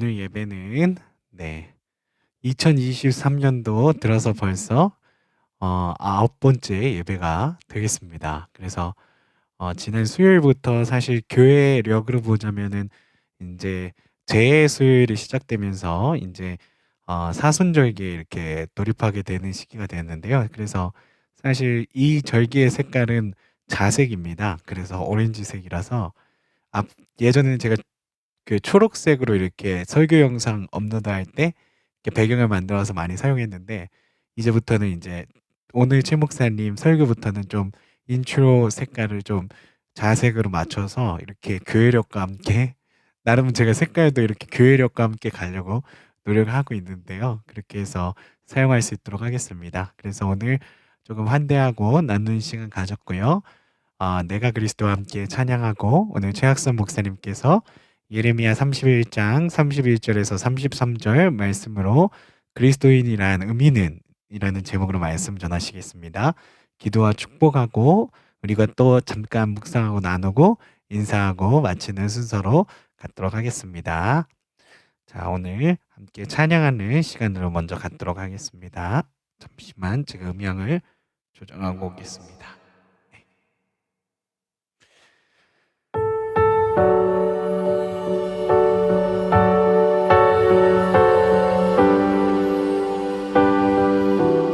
오늘 예배는 2023년도 들어서 벌써 9번째 예배가 되겠습니다. 그래서 지난 수요일부터 사실 교회력으로 보자면은 이제 재수요일이 시작되면서 이제 사순절기에 이렇게 돌입하게 되는 시기가 됐는데요. 그래서 사실 이 절기의 색깔은 자색입니다. 그래서 오렌지색이라서 예전에는 제가 그 초록색으로 이렇게 설교 영상 업로드할 때 이렇게 배경을 만들어서 많이 사용했는데, 이제부터는 이제 오늘 최 목사님 설교부터는 좀 인트로 색깔을 좀 자색으로 맞춰서 이렇게 교회력과 함께, 나름 제가 색깔도 이렇게 교회력과 함께 가려고 노력을 하고 있는데요. 그렇게 해서 사용할 수 있도록 하겠습니다. 그래서 오늘 조금 환대하고 나누는 시간 가졌고요. 내가 그리스도와 함께 찬양하고, 오늘 최학선 목사님께서 예레미야 31장 31절에서 33절 말씀으로 그리스도인이란 의미는 이라는 제목으로 말씀 전하시겠습니다. 기도와 축복하고 우리가 또 잠깐 묵상하고 나누고 인사하고 마치는 순서로 갖도록 하겠습니다. 자, 오늘 함께 찬양하는 시간으로 먼저 갖도록 하겠습니다. 잠시만 제가 음향을 조정하고 오겠습니다.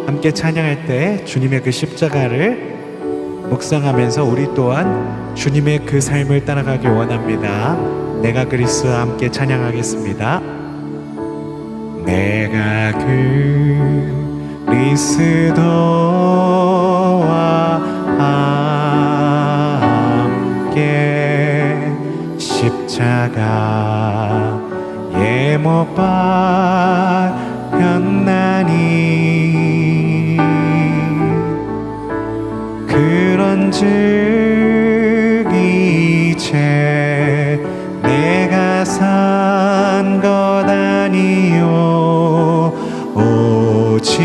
함께 찬양할 때 주님의 그 십자가를 묵상하면서 우리 또한 주님의 그 삶을 따라가길 원합니다. 내가 그리스도와 함께 찬양하겠습니다. 내가 그리스도와 함께 십자가에 못 박혔나니 그런즉 이제 내가 산 것 아니요 오직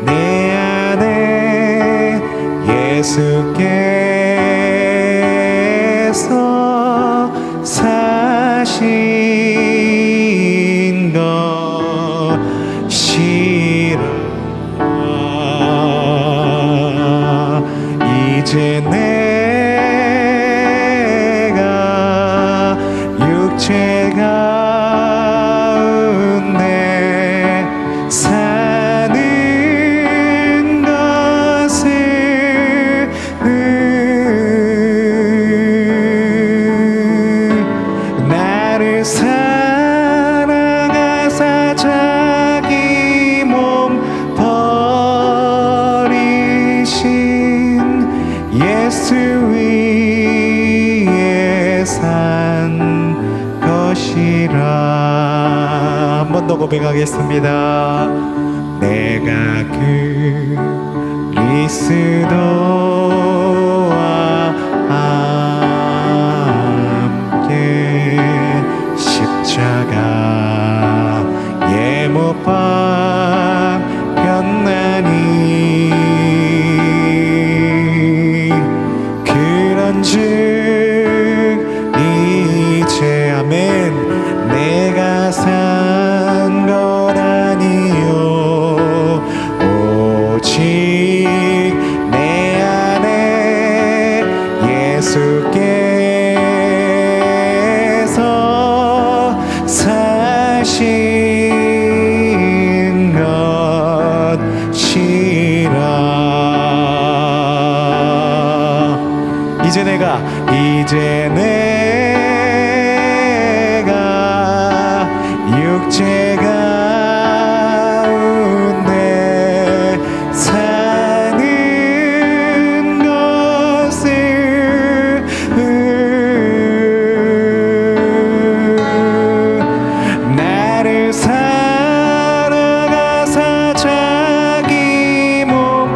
내 안에 예수께서 사신 것이라. 이제 내가 육체 가운데 사는 것을 나를 사랑하사 자기 몸 버리신 예수 위에 산 것이라. 한 번 더 고백하겠습니다. 내가 그리스도와 함께 십자가에 못 박혔나니 그런즉 이제 아멘 내가 산 것 아니요 오직 내 안에 예수께서 사신 것이라. 이제 내가 육체 가운데 사는 것을 나를 사랑하사 자기 몸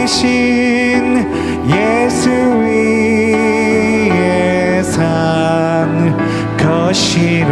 버리신 예수 위에 산 것이라.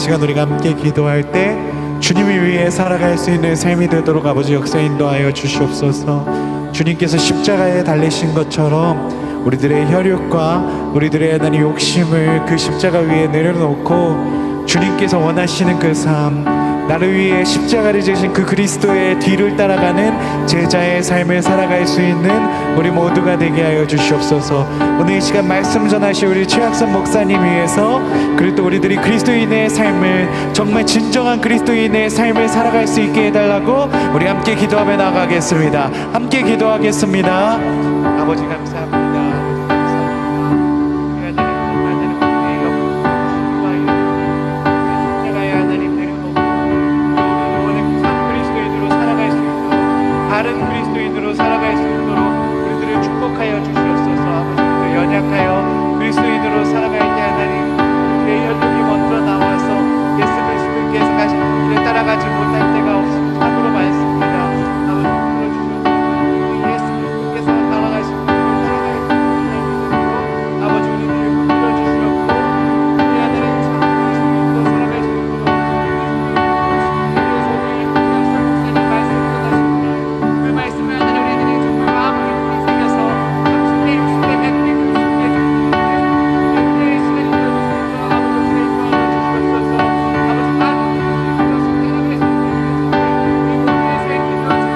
시간 우리가 함께 기도할 때 주님을 위해 살아갈 수 있는 삶이 되도록 아버지 역사 인도하여 주시옵소서. 주님께서 십자가에 달리신 것처럼 우리들의 혈육과 우리들의 하나님 욕심을 그 십자가 위에 내려놓고 주님께서 원하시는 그 삶, 나를 위해 십자가를 지신 그 그리스도의 뒤를 따라가는 제자의 삶을 살아갈 수 있는 우리 모두가 되게 하여 주시옵소서. 오늘 이 시간 말씀 전하신 우리 최학선 목사님 위해서, 그리고 또 우리들이 그리스도인의 삶을, 정말 진정한 그리스도인의 삶을 살아갈 수 있게 해달라고 우리 함께 기도하며 나가겠습니다. 함께 기도하겠습니다. 아버지 감사합니다. 다른 그리스도인으로 살아갈 수 있도록 우리들을 축복하여 주시옵소서. 아버지, 연약하여 그리스도인으로 살아갈 때 하나님, 우리의 혈육이 먼저 나와서 예수 그리스도께서 가신 길을 따라가지 못할 때가 없음을 참으로 말씀입니다. 아버지, 들어주셔서 예수 그리스도께서 따라가신 길을 따라갈 수 있도록 아버지, 우리들을 붙들어 주시옵고, 우리 하나님 참 그리스도인으로 살아갈 수 있도록 우리의 소중히 목사님 말씀 전하십니다. 그 말씀을 하나님 우리들이 정말 마음 깊이 새겨서 30대, 60대, 100대, 90대, 100대의 시간이 되어주시옵소서. 아버지 주시옵소서. 아버지 많은 것을 따라갈 수 있는 우리 모두의 삶이 되어주시기 원합니다. 아버지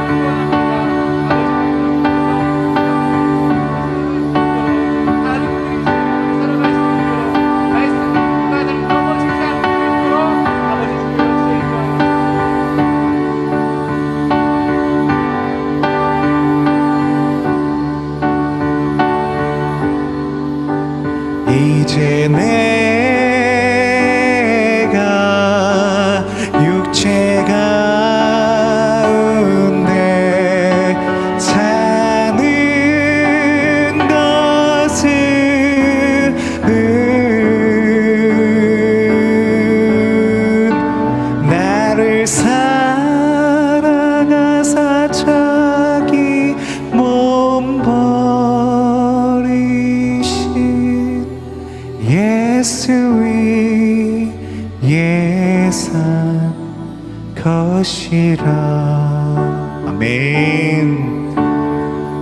다른 그리스도인으로 살아갈 수 있도록 말씀이 하나님 넘어지지 않을 수 있도록 아버지 주여 주시옵소서. 이제 내가 육체 가운데 사는 것은 나를 사랑하사 자기 몸 버리신 예수의 예산 것이라. 아멘.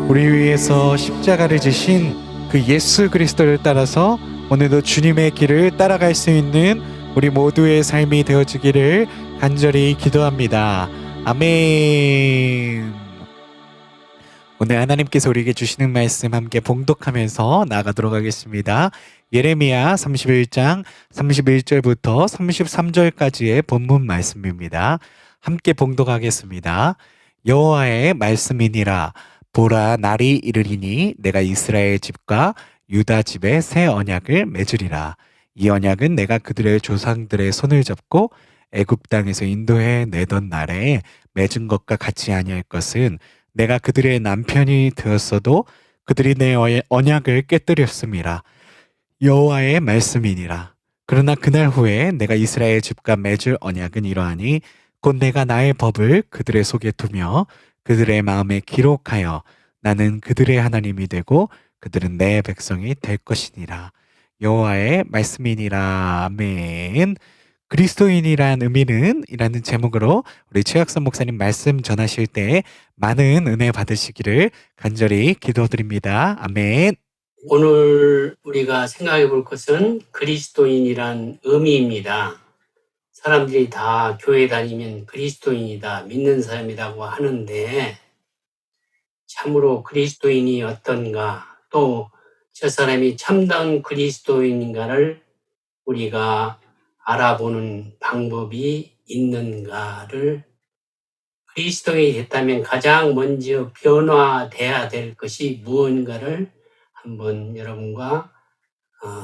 우리 위해서 십자가를 지신 그 예수 그리스도를 따라서 오늘도 주님의 길을 따라갈 수 있는 우리 모두의 삶이 되어주기를 간절히 기도합니다. 아멘. 오늘 하나님께서 우리에게 주시는 말씀 함께 봉독하면서 나아가도록 하겠습니다. 예레미야 31장 31절부터 33절까지의 본문 말씀입니다. 함께 봉독하겠습니다. 여호와의 말씀이니라. 보라, 날이 이르리니 내가 이스라엘 집과 유다 집에 새 언약을 맺으리라. 이 언약은 내가 그들의 조상들의 손을 잡고 애굽 땅에서 인도해 내던 날에 맺은 것과 같이 아니할 것은, 내가 그들의 남편이 되었어도 그들이 내 언약을 깨뜨렸음이라. 여호와의 말씀이니라. 그러나 그날 후에 내가 이스라엘 집과 맺을 언약은 이러하니, 곧 내가 나의 법을 그들의 속에 두며 그들의 마음에 기록하여 나는 그들의 하나님이 되고 그들은 내 백성이 될 것이니라. 여호와의 말씀이니라. 아멘. 그리스도인이란 의미는 이라는 제목으로 우리 최학선 목사님 말씀 전하실 때 많은 은혜 받으시기를 간절히 기도드립니다. 아멘. 오늘 우리가 생각해 볼 것은 그리스도인이란 의미입니다. 사람들이 다 교회 다니면 그리스도인이다, 믿는 사람이라고 하는데, 참으로 그리스도인이 어떤가, 또 저 사람이 참다운 그리스도인인가를 우리가 알아보는 방법이 있는가를, 그리스도인이 됐다면 가장 먼저 변화돼야 될 것이 무언가를 한번 여러분과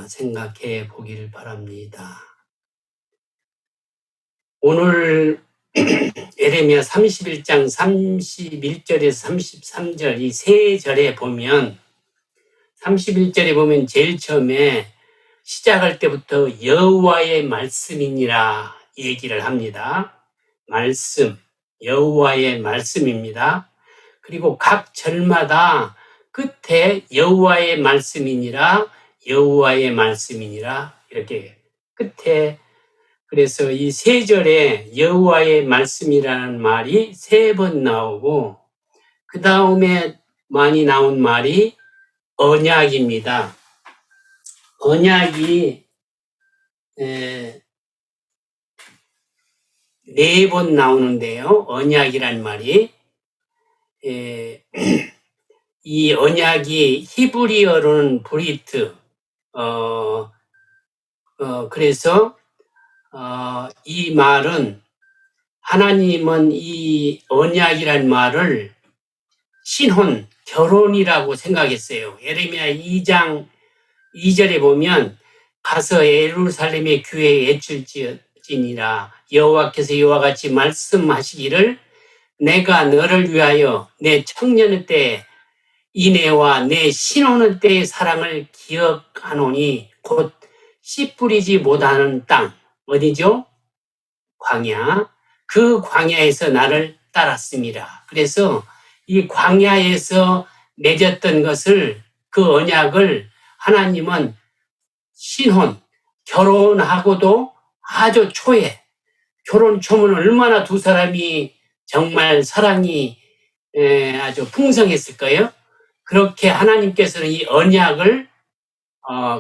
생각해 보기를 바랍니다. 오늘 예레미야 31장 31절에서 33절 이 세 절에 보면, 31절에 보면 제일 처음에 시작할 때부터 여호와의 말씀이니라 얘기를 합니다. 말씀, 여호와의 말씀입니다. 그리고 각 절마다 끝에 여호와의 말씀이니라, 여호와의 말씀이니라 이렇게 끝에 그래서 이 세 절에 여호와의 말씀이라는 말이 3번 나오고 그 다음에 많이 나온 말이 언약입니다. 언약이 4번 나오는데요. 언약이란 말이 이 언약이 히브리어로는 브리트 그래서 이 말은 하나님은 이 언약이란 말을 신혼, 결혼이라고 생각했어요. 예레미야 2장 2절에 보면 가서 예루살렘의 교회에 애출지니라 여호와께서 이와 같이 말씀하시기를 내가 너를 위하여 내 청년의 때 이내와 내 신혼의 때의 사랑을 기억하노니 곧 씨 뿌리지 못하는 땅 어디죠? 광야. 그 광야에서 나를 따랐습니다. 그래서 이 광야에서 맺었던 것을 그 언약을 하나님은 신혼, 결혼하고도 아주 초에 결혼 초면 얼마나 두 사람이 정말 사랑이 아주 풍성했을까요? 그렇게 하나님께서는 이 언약을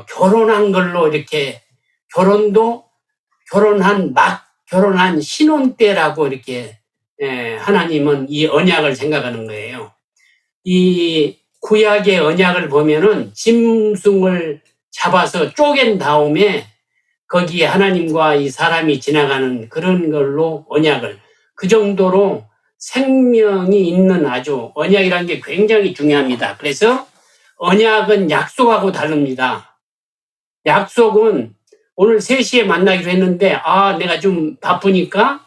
결혼한 걸로 이렇게 결혼도 결혼한 신혼 때라고 이렇게 하나님은 이 언약을 생각하는 거예요. 이 구약의 언약을 보면은 짐승을 잡아서 쪼갠 다음에 거기에 하나님과 이 사람이 지나가는 그런 걸로 언약을 그 정도로 생명이 있는 아주 언약이라는 게 굉장히 중요합니다. 그래서 언약은 약속하고 다릅니다. 약속은 오늘 3시에 만나기로 했는데 내가 좀 바쁘니까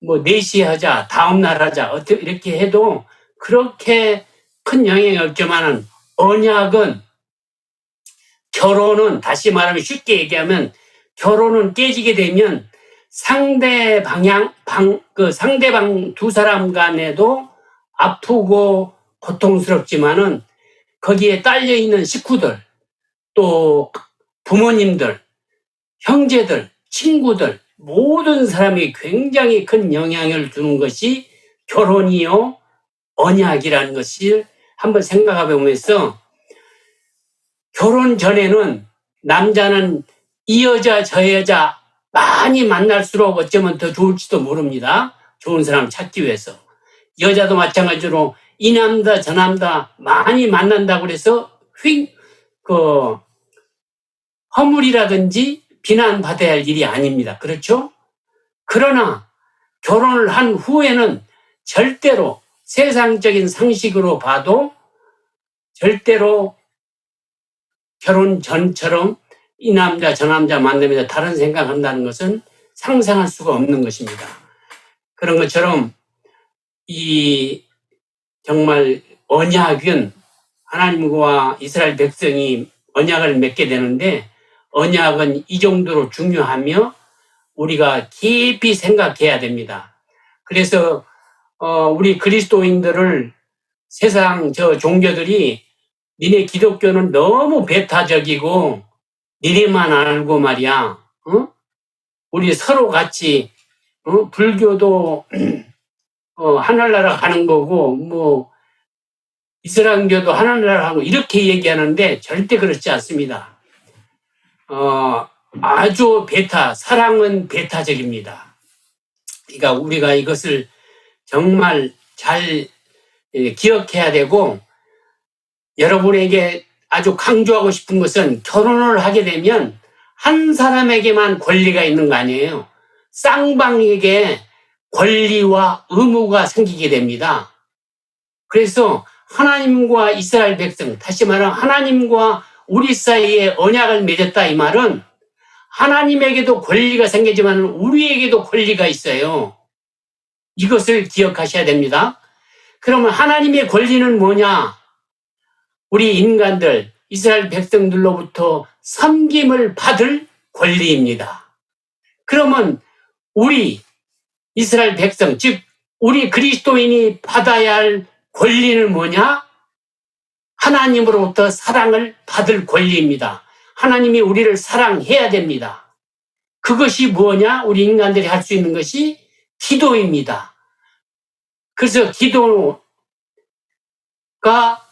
뭐 4시에 하자, 다음날 하자 어떻게 이렇게 해도 그렇게 큰 영향이 없지만은 언약은 결혼은 다시 말하면 쉽게 얘기하면 결혼은 깨지게 되면 상대방 두 사람 간에도 아프고 고통스럽지만은 거기에 딸려 있는 식구들 또 부모님들 형제들 친구들 모든 사람이 굉장히 큰 영향을 주는 것이 결혼이요 언약이라는 것을 한번 생각해 보면서 결혼 전에는 남자는 이 여자 저 여자 많이 만날수록 어쩌면 더 좋을지도 모릅니다. 좋은 사람 찾기 위해서. 여자도 마찬가지로 이 남자 저 남자 많이 만난다고 해서 허물이라든지 비난받아야 할 일이 아닙니다. 그렇죠? 그러나 결혼을 한 후에는 절대로 세상적인 상식으로 봐도 절대로 결혼 전처럼 이 남자 저 남자 만나면서 다른 생각한다는 것은 상상할 수가 없는 것입니다. 그런 것처럼 이 정말 언약은 하나님과 이스라엘 백성이 언약을 맺게 되는데 언약은 이 정도로 중요하며 우리가 깊이 생각해야 됩니다. 그래서 우리 그리스도인들을 세상 저 종교들이 니네 기독교는 너무 배타적이고 니네만 알고 말이야. 우리 서로 같이 불교도 하늘나라 가는 거고 뭐 이슬람교도 하늘나라 가고 이렇게 얘기하는데 절대 그렇지 않습니다. 아주 사랑은 배타적입니다. 그러니까 우리가 이것을 정말 잘 기억해야 되고 여러분에게 아주 강조하고 싶은 것은 결혼을 하게 되면 한 사람에게만 권리가 있는 거 아니에요. 쌍방에게 권리와 의무가 생기게 됩니다. 그래서 하나님과 이스라엘 백성, 다시 말하면 하나님과 우리 사이에 언약을 맺었다 이 말은 하나님에게도 권리가 생기지만 우리에게도 권리가 있어요. 이것을 기억하셔야 됩니다. 그러면 하나님의 권리는 뭐냐? 우리 인간들, 이스라엘 백성들로부터 섬김을 받을 권리입니다. 그러면 우리 이스라엘 백성, 즉 우리 그리스도인이 받아야 할 권리는 뭐냐? 하나님으로부터 사랑을 받을 권리입니다. 하나님이 우리를 사랑해야 됩니다. 그것이 뭐냐? 우리 인간들이 할 수 있는 것이 기도입니다. 그래서 기도가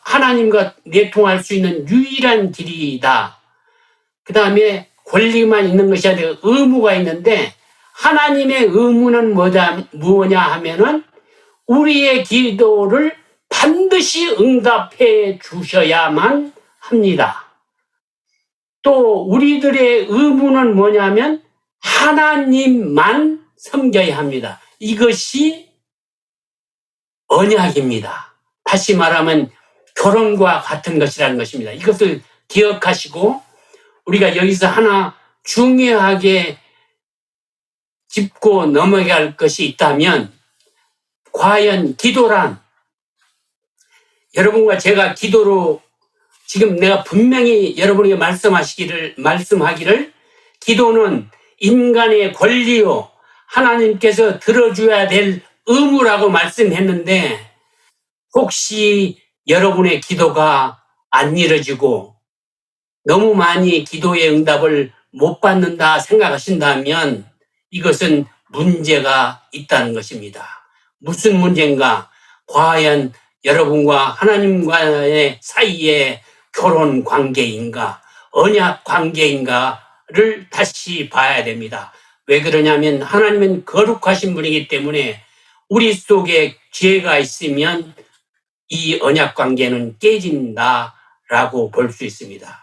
하나님과 내통할 수 있는 유일한 길이다. 그 다음에 권리만 있는 것이 아니라 의무가 있는데, 하나님의 의무는 뭐냐 하면은 우리의 기도를 반드시 응답해 주셔야만 합니다. 또 우리들의 의무는 뭐냐면 하나님만 섬겨야 합니다. 이것이 언약입니다. 다시 말하면 결혼과 같은 것이라는 것입니다. 이것을 기억하시고 우리가 여기서 하나 중요하게 짚고 넘어갈 것이 있다면, 과연 기도란, 여러분과 제가 기도로 지금 내가 분명히 여러분에게 말씀하기를 기도는 인간의 권리요 하나님께서 들어줘야 될 의무라고 말씀했는데, 혹시 여러분의 기도가 안 이루어지고 너무 많이 기도의 응답을 못 받는다 생각하신다면 이것은 문제가 있다는 것입니다. 무슨 문제인가? 과연 여러분과 하나님과의 사이에 결혼 관계인가, 언약 관계인가를 다시 봐야 됩니다. 왜 그러냐면 하나님은 거룩하신 분이기 때문에 우리 속에 죄가 있으면 이 언약 관계는 깨진다라고 볼 수 있습니다.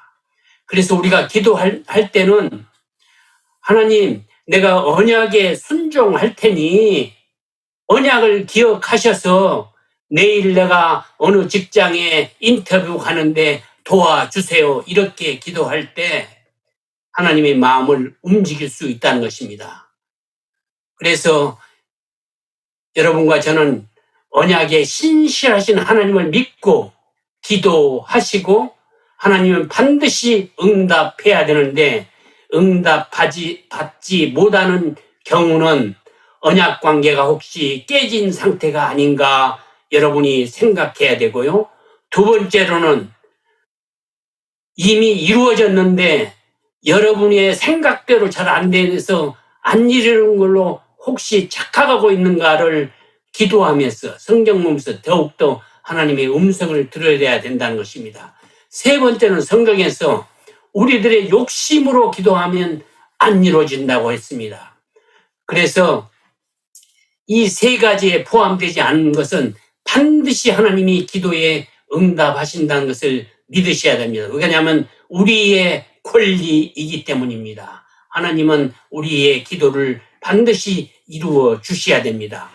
그래서 우리가 기도할 때는 하나님, 내가 언약에 순종할 테니 언약을 기억하셔서 내일 내가 어느 직장에 인터뷰 가는데 도와주세요. 이렇게 기도할 때 하나님의 마음을 움직일 수 있다는 것입니다. 그래서 여러분과 저는 언약에 신실하신 하나님을 믿고 기도하시고 하나님은 반드시 응답해야 되는데, 받지 못하는 경우는 언약 관계가 혹시 깨진 상태가 아닌가 여러분이 생각해야 되고요. 두 번째로는 이미 이루어졌는데 여러분의 생각대로 잘 안 돼서 안 이루는 걸로 혹시 착각하고 있는가를 기도하면서 성경 보면서 더욱더 하나님의 음성을 들어야 된다는 것입니다. 세 번째는 성경에서 우리들의 욕심으로 기도하면 안 이루어진다고 했습니다. 그래서 이 세 가지에 포함되지 않은 것은 반드시 하나님이 기도에 응답하신다는 것을 믿으셔야 됩니다. 왜냐하면 우리의 권리이기 때문입니다. 하나님은 우리의 기도를 반드시 이루어 주셔야 됩니다.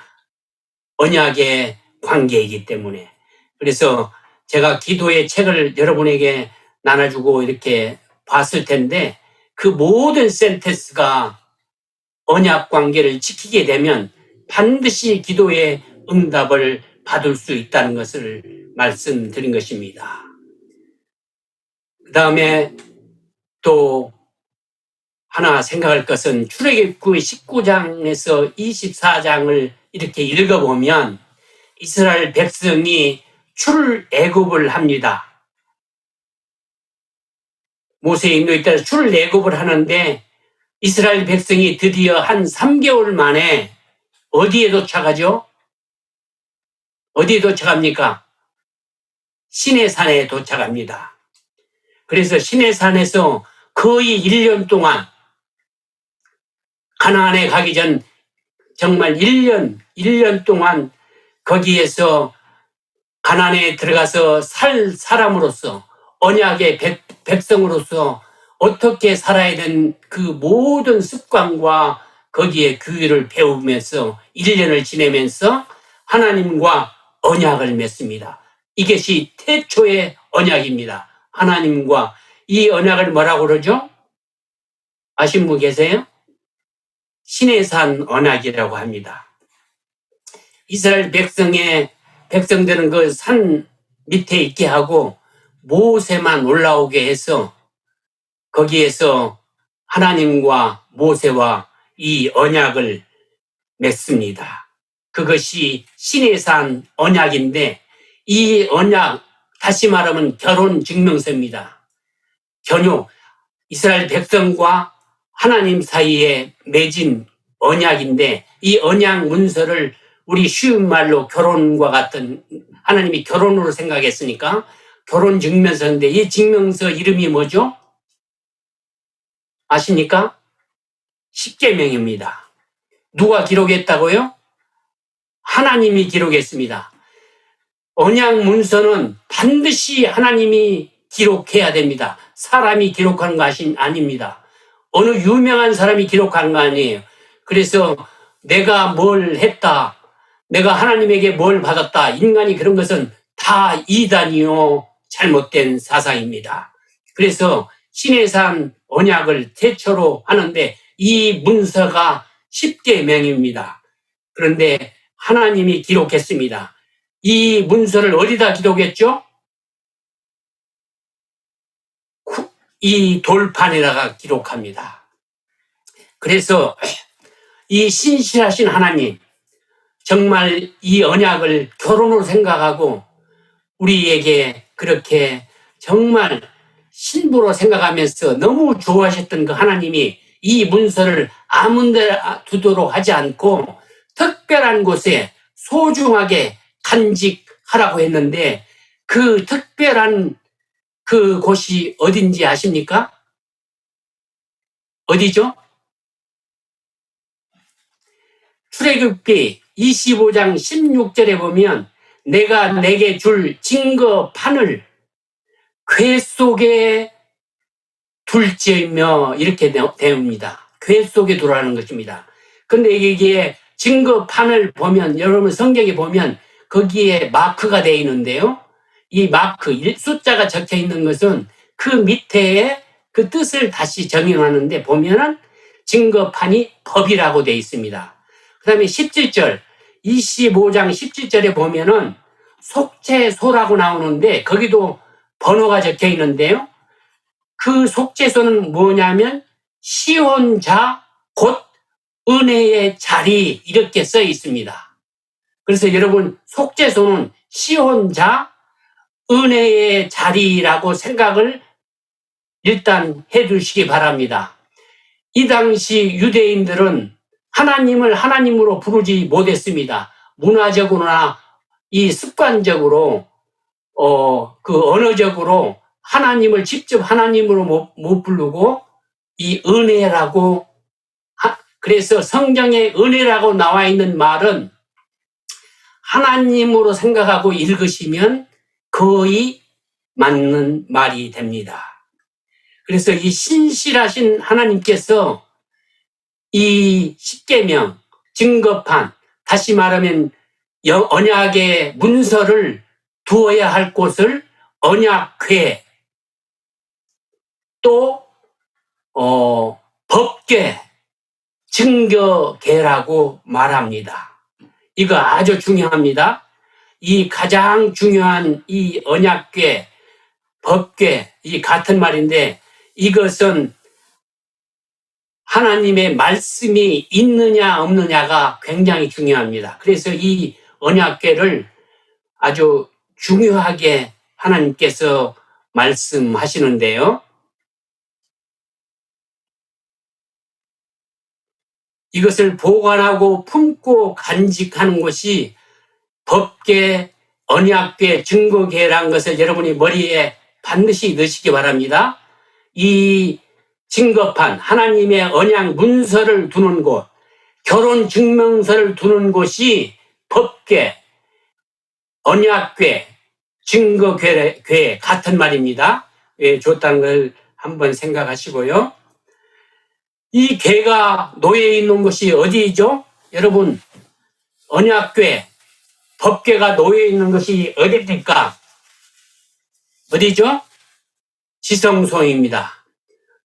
언약의 관계이기 때문에. 그래서 제가 기도의 책을 여러분에게 나눠주고 이렇게 봤을 텐데, 그 모든 센텐스가 언약 관계를 지키게 되면 반드시 기도의 응답을 받을 수 있다는 것을 말씀드린 것입니다. 그 다음에 또 하나 생각할 것은 출애굽기 19장에서 24장을 이렇게 읽어보면 이스라엘 백성이 출애굽을 합니다. 모세의 인도에 따라 출애굽을 하는데 이스라엘 백성이 드디어 한 3개월 만에 어디에 도착하죠? 어디에 도착합니까? 시내산에 도착합니다. 그래서 시내산에서 거의 1년 동안, 가나안에 가기 전 정말 1년 동안 거기에서 가나안에 들어가서 살 사람으로서, 언약의 백성으로서 어떻게 살아야 되는 그 모든 습관과 거기에 규율을 배우면서 1년을 지내면서 하나님과 언약을 맺습니다. 이것이 태초의 언약입니다. 하나님과. 이 언약을 뭐라고 그러죠? 아신 분 계세요? 시내산 언약이라고 합니다. 이스라엘 백성들은 그 산 밑에 있게 하고 모세만 올라오게 해서 거기에서 하나님과 모세와 이 언약을 맺습니다. 그것이 시내산 언약인데, 이 언약, 다시 말하면 결혼 증명서입니다. 이스라엘 백성과 하나님 사이에 맺은 언약인데 이 언약 문서를 우리 쉬운 말로 결혼과 같은 하나님이 결혼으로 생각했으니까 결혼 증명서인데 이 증명서 이름이 뭐죠? 아십니까? 십계명입니다. 누가 기록했다고요? 하나님이 기록했습니다. 언약 문서는 반드시 하나님이 기록해야 됩니다. 사람이 기록하는 것이 아닙니다. 어느 유명한 사람이 기록한 거 아니에요. 그래서 내가 뭘 했다, 내가 하나님에게 뭘 받았다, 인간이 그런 것은 다 이단이요 잘못된 사상입니다. 그래서 신해산 언약을 대처로 하는데 이 문서가 십계명입니다. 그런데 하나님이 기록했습니다. 이 문서를 어디다 기록했죠? 이 돌판에다가 기록합니다. 그래서 이 신실하신 하나님, 정말 이 언약을 결혼으로 생각하고 우리에게 그렇게 정말 신부로 생각하면서 너무 좋아하셨던 그 하나님이 이 문서를 아무 데 두도록 하지 않고 특별한 곳에 소중하게 간직하라고 했는데 그 특별한 그 곳이 어딘지 아십니까? 어디죠? 출애굽기 25장 16절에 보면 내가 내게 줄 증거판을 궤 속에 둘지며 이렇게 되옵니다. 궤 속에 두라는 것입니다. 근데 이게 증거판을 보면 여러분 성경에 보면 거기에 마크가 되어 있는데요. 이 마크, 숫자가 적혀 있는 것은 그 밑에 그 뜻을 다시 정의하는데 보면은 증거판이 법이라고 되어 있습니다. 그 다음에 17절, 25장 17절에 보면은 속죄소라고 나오는데 거기도 번호가 적혀 있는데요. 그 속죄소는 뭐냐면 시혼자 곧 은혜의 자리 이렇게 써 있습니다. 그래서 여러분 속죄소는 시혼자 은혜의 자리라고 생각을 일단 해 두시기 바랍니다. 이 당시 유대인들은 하나님을 하나님으로 부르지 못했습니다. 문화적으로나 이 습관적으로 그 언어적으로 하나님을 직접 하나님으로 못 부르고 이 은혜라고 그래서 성경에 은혜라고 나와 있는 말은 하나님으로 생각하고 읽으시면 거의 맞는 말이 됩니다. 그래서 이 신실하신 하나님께서 이 십계명, 증거판, 다시 말하면 언약의 문서를 두어야 할 곳을 언약궤, 또 법궤, 증거궤라고 말합니다. 이거 아주 중요합니다. 이 가장 중요한 이 언약궤, 법궤, 이 같은 말인데 이것은 하나님의 말씀이 있느냐 없느냐가 굉장히 중요합니다. 그래서 이 언약궤를 아주 중요하게 하나님께서 말씀하시는데요. 이것을 보관하고 품고 간직하는 것이 법궤, 언약궤, 증거궤라는 것을 여러분이 머리에 반드시 넣으시기 바랍니다. 이 증거판, 하나님의 언약 문서를 두는 곳, 결혼 증명서를 두는 곳이 법궤, 언약궤, 증거궤 같은 말입니다. 왜 좋다는 걸 한번 생각하시고요. 이 궤가 놓여 있는 곳이 어디죠? 여러분, 언약궤, 법궤가 놓여 있는 것이 어디입니까? 어디죠? 지성소입니다.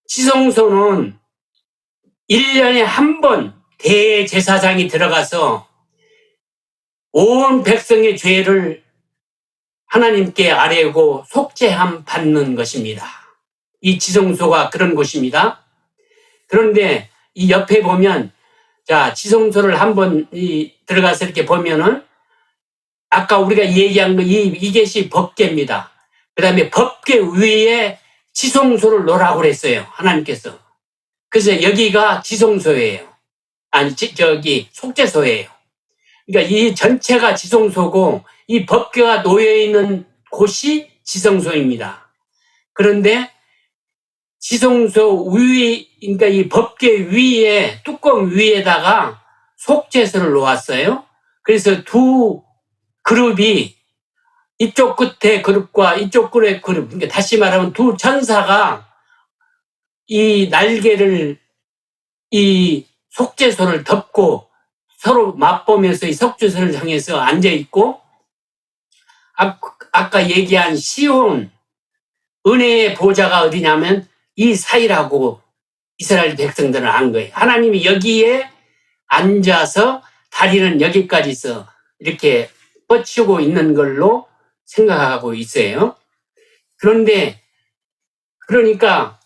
지성소는 1년에 한 번 대제사장이 들어가서 온 백성의 죄를 하나님께 아뢰고 속죄함 받는 것입니다. 이 지성소가 그런 곳입니다. 그런데 이 옆에 보면 자 지성소를 한번 들어가서 이렇게 보면은 아까 우리가 얘기한 거 이것이 법궤입니다. 그 다음에 법궤 위에 지성소를 놓으라고 그랬어요. 하나님께서. 그래서 여기가 지성소예요. 아니, 저기 속죄소예요. 그러니까 이 전체가 지성소고 이 법궤가 놓여있는 곳이 지성소입니다. 그런데 지성소 위, 그러니까 이 법궤 위에, 뚜껑 위에다가 속죄소를 놓았어요. 그래서 두 그룹이 이쪽 끝에 그룹과 이쪽 끝에 그룹, 그러니까 다시 말하면 두 천사가 이 날개를 이 속죄소를 덮고 서로 맛보면서 이 속죄소를 향해서 앉아있고, 아까 얘기한 시온, 은혜의 보좌가 어디냐면 이 사이라고 이스라엘 백성들은 안 거예요. 하나님이 여기에 앉아서 다리는 여기까지서 이렇게 뻗치고 있는 걸로 생각하고 있어요. 그러니까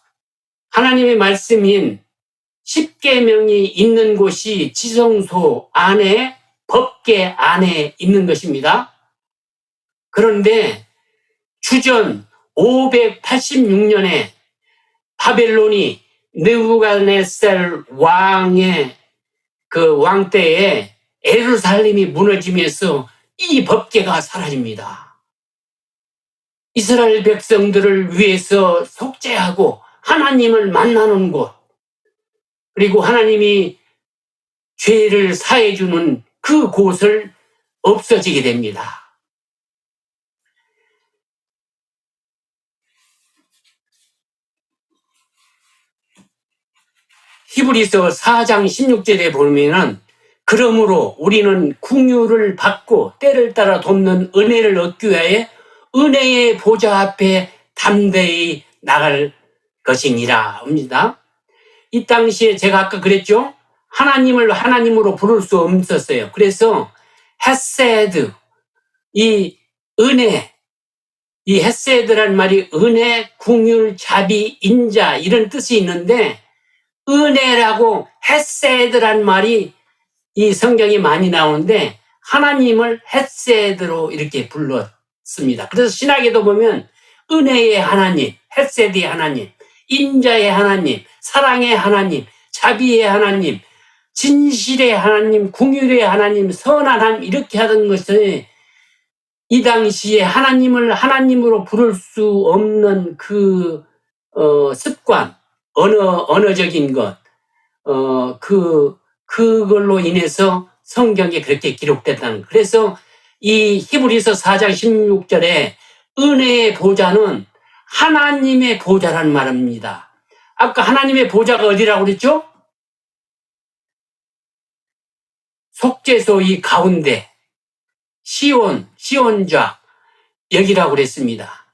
하나님의 말씀인 십계명이 있는 곳이 지성소 안에, 법궤 안에 있는 것입니다. 그런데 주전 586년에 바벨론이 느부갓네살 왕의 그 왕 때에 예루살렘이 무너지면서 이 법궤가 사라집니다. 이스라엘 백성들을 위해서 속죄하고 하나님을 만나는 곳, 그리고 하나님이 죄를 사해주는 그 곳을 없어지게 됩니다. 히브리서 4장 16절에 보면은 그러므로 우리는 긍휼을 받고 때를 따라 돕는 은혜를 얻기 위하여 은혜의 보좌 앞에 담대히 나갈 것이니라 합니다. 이 당시에 제가 아까 그랬죠? 하나님을 하나님으로 부를 수 없었어요. 그래서 헤세드, 이 은혜, 이 헤세드란 말이 은혜, 긍휼, 자비, 인자 이런 뜻이 있는데 은혜라고 헤세드란 말이 이 성경에 많이 나오는데 하나님을 헤세드로 이렇게 불렀습니다. 그래서 신학에도 보면 은혜의 하나님, 헤세드의 하나님, 인자의 하나님, 사랑의 하나님, 자비의 하나님, 진실의 하나님, 긍휼의 하나님, 선한 하나님 이렇게 하던 것을 이 당시에 하나님을 하나님으로 부를 수 없는 그 습관, 언어적인 것, 그걸로 인해서 성경에 그렇게 기록됐다는 거예요. 그래서 이 히브리서 4장 16절에 은혜의 보좌는 하나님의 보좌라는 말입니다. 아까 하나님의 보좌가 어디라고 그랬죠? 속죄소 이 가운데 시온좌 여기라고 그랬습니다.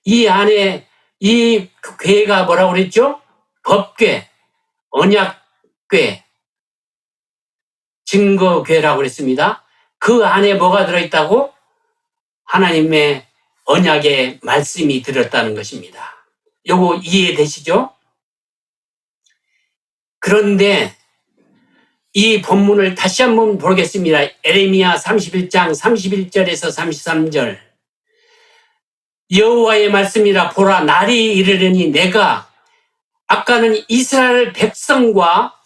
이 안에 이 궤가 뭐라고 그랬죠? 법궤, 언약궤, 증거궤라고 그랬습니다. 그 안에 뭐가 들어있다고? 하나님의 언약의 말씀이 들었다는 것입니다. 요거 이해되시죠? 그런데 이 본문을 다시 한번 보겠습니다. 에레미야 31장 31절에서 33절. 여호와의 말씀이라 보라 날이 이르려니 내가 아까는 이스라엘 백성과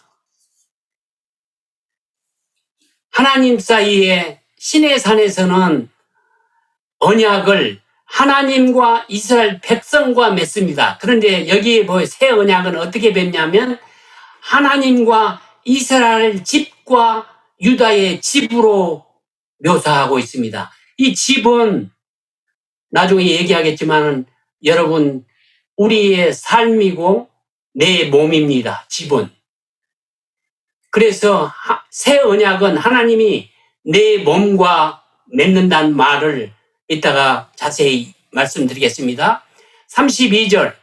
하나님 사이에 시내산에서는 언약을 하나님과 이스라엘 백성과 맺습니다. 그런데 여기 새 언약은 어떻게 맺냐면 하나님과 이스라엘 집과 유다의 집으로 묘사하고 있습니다. 이 집은 나중에 얘기하겠지만 여러분 우리의 삶이고 내 몸입니다. 집은. 그래서 새 언약은 하나님이 내 몸과 맺는다는 말을 이따가 자세히 말씀드리겠습니다. 32절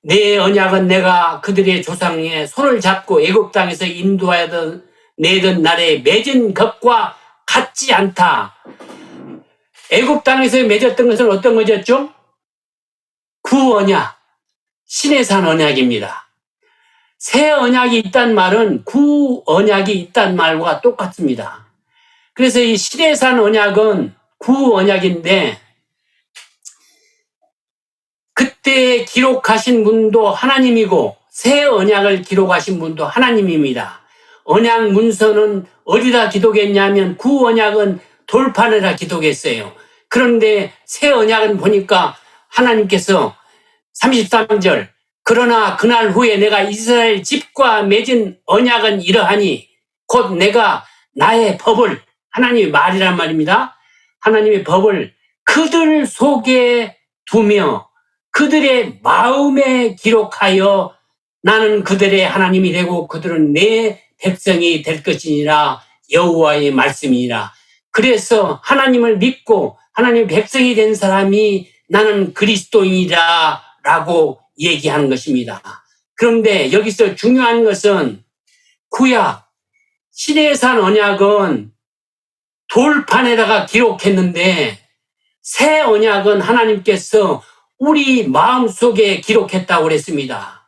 내 언약은 내가 그들의 조상의 손을 잡고 애굽 땅에서 인도하여 내던 날에 맺은 것과 같지 않다. 애굽 땅에서 맺었던 것은 어떤 것이었죠? 구언약, 시내산 언약입니다. 새 언약이 있단 말은 구언약이 있단 말과 똑같습니다. 그래서 이 시내산 언약은 구언약인데 그때 기록하신 분도 하나님이고 새 언약을 기록하신 분도 하나님입니다. 언약 문서는 어디다 기록했냐면 구 언약은 돌판에다 기록했어요. 그런데 새 언약은 보니까 하나님께서 33절 그러나 그날 후에 내가 이스라엘 집과 맺은 언약은 이러하니 곧 내가 나의 법을 하나님의 말이란 말입니다. 하나님의 법을 그들 속에 두며 그들의 마음에 기록하여 나는 그들의 하나님이 되고 그들은 내 백성이 될 것이니라 여호와의 말씀이니라. 그래서 하나님을 믿고 하나님의 백성이 된 사람이 나는 그리스도인이다 라고 얘기하는 것입니다. 그런데 여기서 중요한 것은 구약 시내산 언약은 돌판에다가 기록했는데 새 언약은 하나님께서 우리 마음속에 기록했다고 그랬습니다.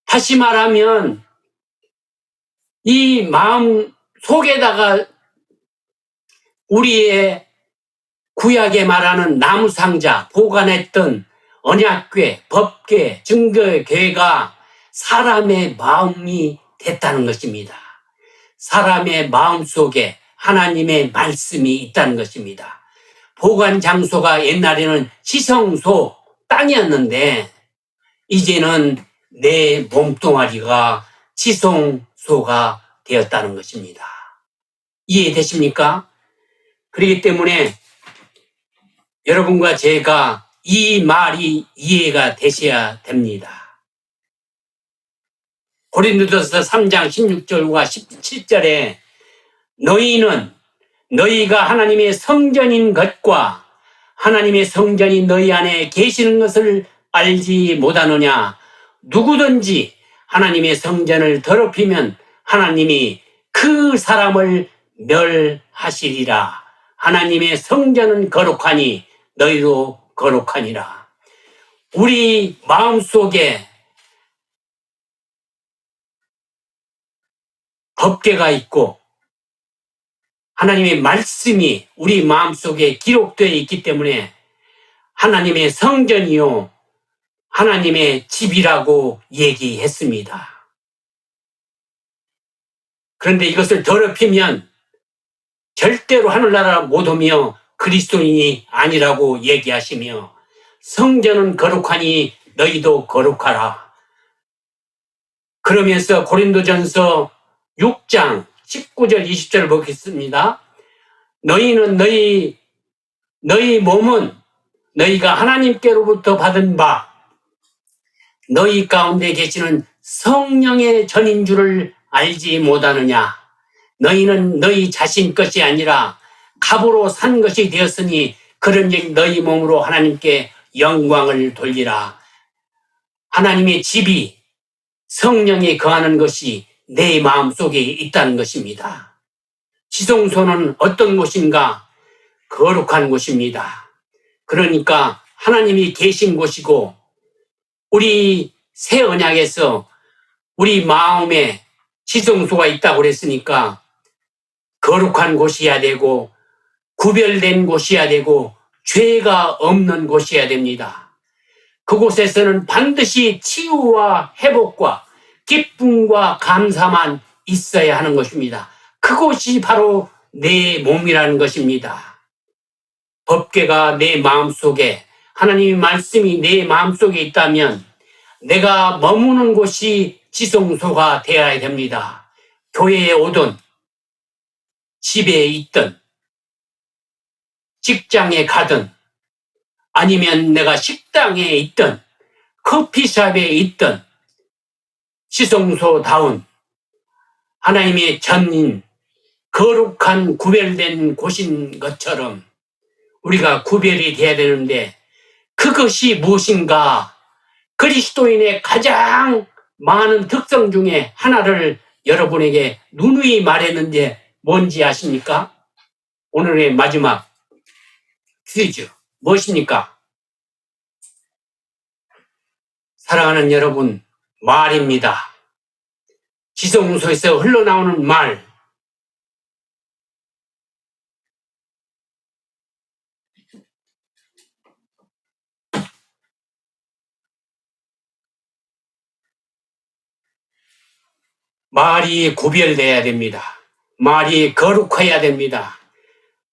다시 말하면 이 마음 속에다가 우리의 구약에 말하는 나무상자 보관했던 언약궤, 법궤, 증거궤가 사람의 마음이 됐다는 것입니다. 사람의 마음속에 하나님의 말씀이 있다는 것입니다. 보관 장소가 옛날에는 지성소, 땅이었는데 이제는 내 몸뚱아리가 지성소가 되었다는 것입니다. 이해되십니까? 그렇기 때문에 여러분과 제가 이 말이 이해가 되셔야 됩니다. 고린도전서 3장 16절과 17절에 너희는 너희가 하나님의 성전인 것과 하나님의 성전이 너희 안에 계시는 것을 알지 못하느냐. 누구든지 하나님의 성전을 더럽히면 하나님이 그 사람을 멸하시리라. 하나님의 성전은 거룩하니 너희도 거룩하니라. 우리 마음속에 법궤가 있고 하나님의 말씀이 우리 마음속에 기록되어 있기 때문에 하나님의 성전이요 하나님의 집이라고 얘기했습니다. 그런데 이것을 더럽히면 절대로 하늘나라 못 오며 그리스도인이 아니라고 얘기하시며 성전은 거룩하니 너희도 거룩하라. 그러면서 고린도전서 6장 19절 20절 보겠습니다. 너희는 너희 몸은 너희가 하나님께로부터 받은 바 너희 가운데 계시는 성령의 전인 줄을 알지 못하느냐. 너희는 너희 자신 것이 아니라 값으로 산 것이 되었으니 그런즉 너희 몸으로 하나님께 영광을 돌리라. 하나님의 집이 성령이 거하는 것이 내 마음속에 있다는 것입니다. 지성소는 어떤 곳인가? 거룩한 곳입니다. 그러니까 하나님이 계신 곳이고 우리 새 언약에서 우리 마음에 지성소가 있다고 그랬으니까 거룩한 곳이어야 되고 구별된 곳이어야 되고 죄가 없는 곳이어야 됩니다. 그곳에서는 반드시 치유와 회복과 기쁨과 감사만 있어야 하는 것입니다. 그곳이 바로 내 몸이라는 것입니다. 법궤가 내 마음속에 하나님의 말씀이 내 마음속에 있다면 내가 머무는 곳이 지성소가 되어야 됩니다. 교회에 오든 집에 있든 직장에 가든 아니면 내가 식당에 있든 커피숍에 있든 지성소다운 하나님의 전인 거룩한 구별된 곳인 것처럼 우리가 구별이 돼야 되는데 그것이 무엇인가? 그리스도인의 가장 많은 특성 중에 하나를 여러분에게 누누이 말했는데 뭔지 아십니까? 오늘의 마지막 퀴즈 무엇입니까? 사랑하는 여러분, 말입니다. 지성소에서 흘러나오는 말. 말이 구별돼야 됩니다. 말이 거룩해야 됩니다.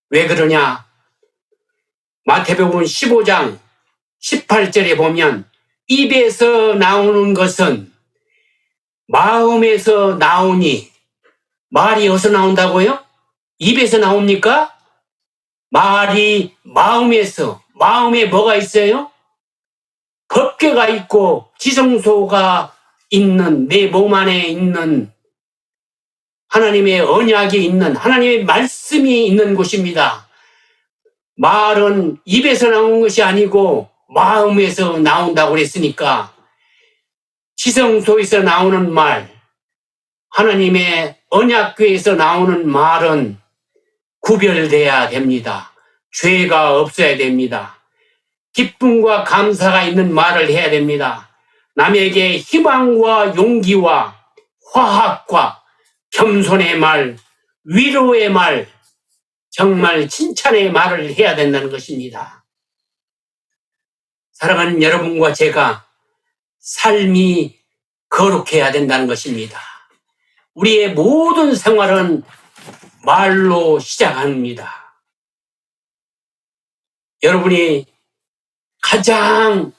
왜 그러냐? 마태복음 15장 18절에 보면 입에서 나오는 것은 마음에서 나오니, 말이 어디서 나온다고요? 입에서 나옵니까? 말이 마음에서, 마음에 뭐가 있어요? 법궤가 있고 지성소가 있는, 내 몸 안에 있는 하나님의 언약이 있는, 하나님의 말씀이 있는 곳입니다. 말은 입에서 나오는 것이 아니고 마음에서 나온다고 그랬으니까 지성소에서 나오는 말, 하나님의 언약궤에서 나오는 말은 구별돼야 됩니다. 죄가 없어야 됩니다. 기쁨과 감사가 있는 말을 해야 됩니다. 남에게 희망과 용기와 화합과 겸손의 말, 위로의 말, 정말 칭찬의 말을 해야 된다는 것입니다. 사랑하는 여러분과 제가 삶이 거룩해야 된다는 것입니다. 우리의 모든 생활은 말로 시작합니다. 여러분이 가장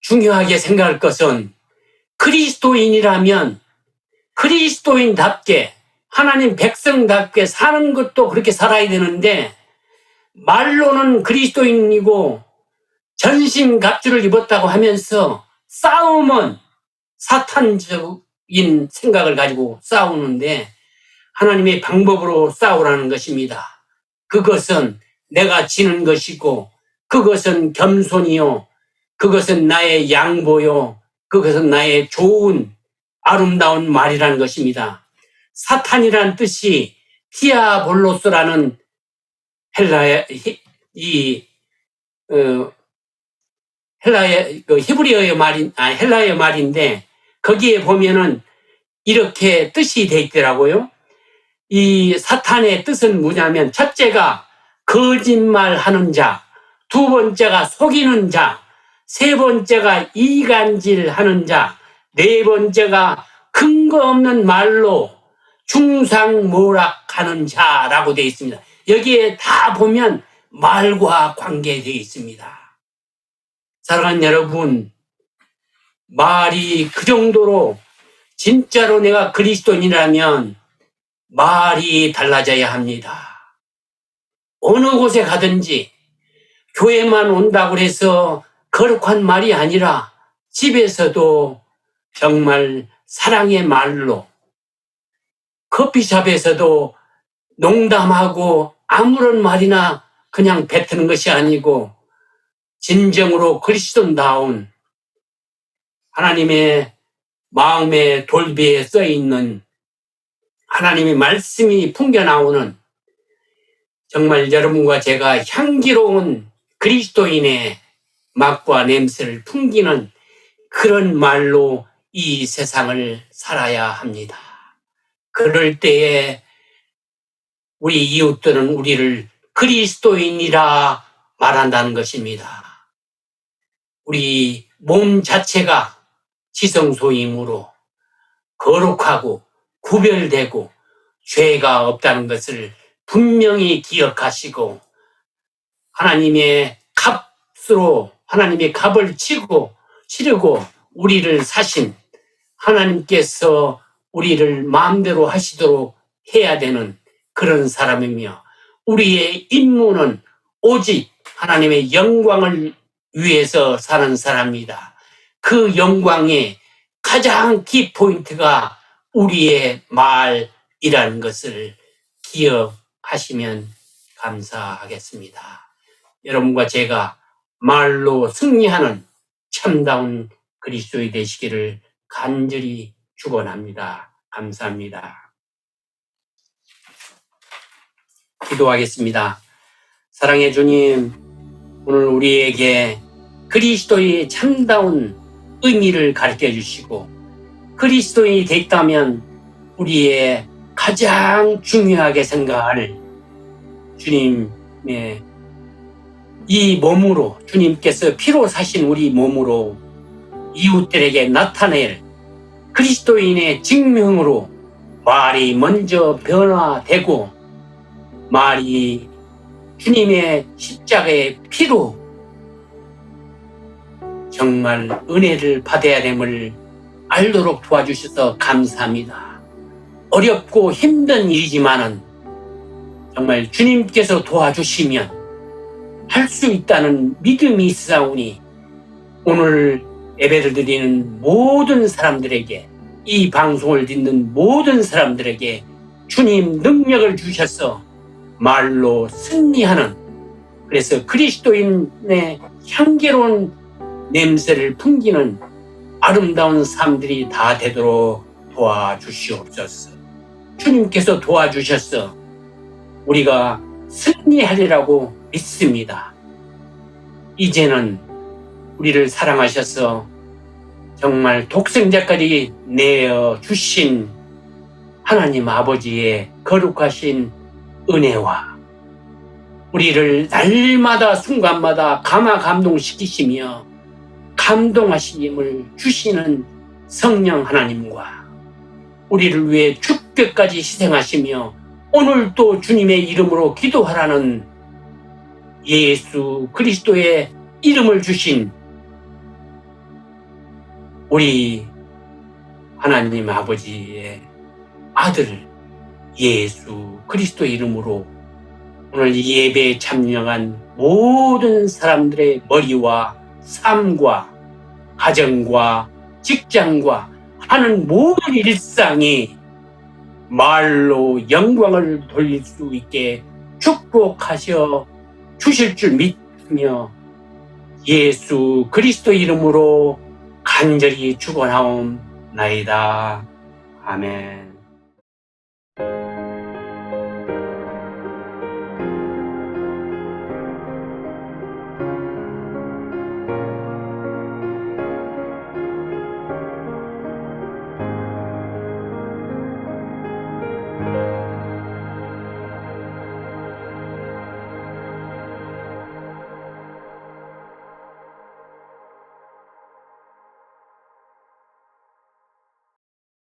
중요하게 생각할 것은 그리스도인이라면 그리스도인답게 하나님 백성답게 사는 것도 그렇게 살아야 되는데, 말로는 그리스도인이고 전신갑주를 입었다고 하면서 싸움은 사탄적인 생각을 가지고 싸우는데 하나님의 방법으로 싸우라는 것입니다. 그것은 내가 지는 것이고, 그것은 겸손이요, 그것은 나의 양보요, 그것은 나의 좋은 아름다운 말이라는 것입니다. 사탄이란 뜻이 디아볼로스라는 히브리어의 헬라어 말인데, 거기에 보면은 이렇게 뜻이 돼 있더라고요. 이 사탄의 뜻은 뭐냐면, 첫째가 거짓말하는 자, 두 번째가 속이는 자, 세 번째가 이간질하는 자, 네 번째가 근거 없는 말로 중상모략하는 자라고 되어 있습니다. 여기에 다 보면 말과 관계되어 있습니다. 사랑하는 여러분, 말이 그 정도로 진짜로 내가 그리스도인이라면 말이 달라져야 합니다. 어느 곳에 가든지 교회만 온다고 해서 거룩한 말이 아니라 집에서도 정말 사랑의 말로, 커피숍에서도 농담하고 아무런 말이나 그냥 뱉는 것이 아니고 진정으로 그리스도다운 하나님의 마음의 돌비에 써있는 하나님의 말씀이 풍겨나오는, 정말 여러분과 제가 향기로운 그리스도인의 맛과 냄새를 풍기는 그런 말로 이 세상을 살아야 합니다. 그럴 때에 우리 이웃들은 우리를 그리스도인이라 말한다는 것입니다. 우리 몸 자체가 지성소이므로 거룩하고 구별되고 죄가 없다는 것을 분명히 기억하시고, 하나님의 값으로 하나님의 값을 치르고 우리를 사신 하나님께서 우리를 마음대로 하시도록 해야 되는 그런 사람이며, 우리의 임무는 오직 하나님의 영광을 위해서 사는 사람이다. 그 영광의 가장 키포인트가 우리의 말이라는 것을 기억하시면 감사하겠습니다. 여러분과 제가 말로 승리하는 참다운 그리스도인이 되시기를 간절히 축원합니다. 감사합니다. 기도하겠습니다. 사랑의 주님, 오늘 우리에게 그리스도의 참다운 의미를 가르쳐 주시고, 그리스도인이 됐다면 우리의 가장 중요하게 생각할 주님의 이 몸으로, 주님께서 피로 사신 우리 몸으로 이웃들에게 나타낼 그리스도인의 증명으로 말이 먼저 변화되고 말이 주님의 십자가의 피로 정말 은혜를 받아야 됨을 알도록 도와주셔서 감사합니다. 어렵고 힘든 일이지만은 정말 주님께서 도와주시면 할 수 있다는 믿음이 있사오니 오늘 예배를 드리는 모든 사람들에게, 이 방송을 듣는 모든 사람들에게 주님 능력을 주셔서 말로 승리하는, 그래서 그리스도인의 향기로운 냄새를 풍기는 아름다운 삶들이 다 되도록 도와주시옵소서. 주님께서 도와주셔서 우리가 승리하리라고 믿습니다. 이제는 우리를 사랑하셔서 정말 독생자까지 내어 주신 하나님 아버지의 거룩하신 은혜와 우리를 날마다 순간마다 감동시키시며 감동하심을 주시는 성령 하나님과 우리를 위해 죽게까지 희생하시며 오늘 또 주님의 이름으로 기도하라는 예수 그리스도의 이름을 주신 우리 하나님 아버지의 아들 예수 그리스도 이름으로 오늘 이 예배에 참여한 모든 사람들의 머리와 삶과 가정과 직장과 하는 모든 일상이 말로 영광을 돌릴 수 있게 축복하셔 주실 줄 믿으며 예수 그리스도 이름으로 간절히 축원하옵나이다. 아멘.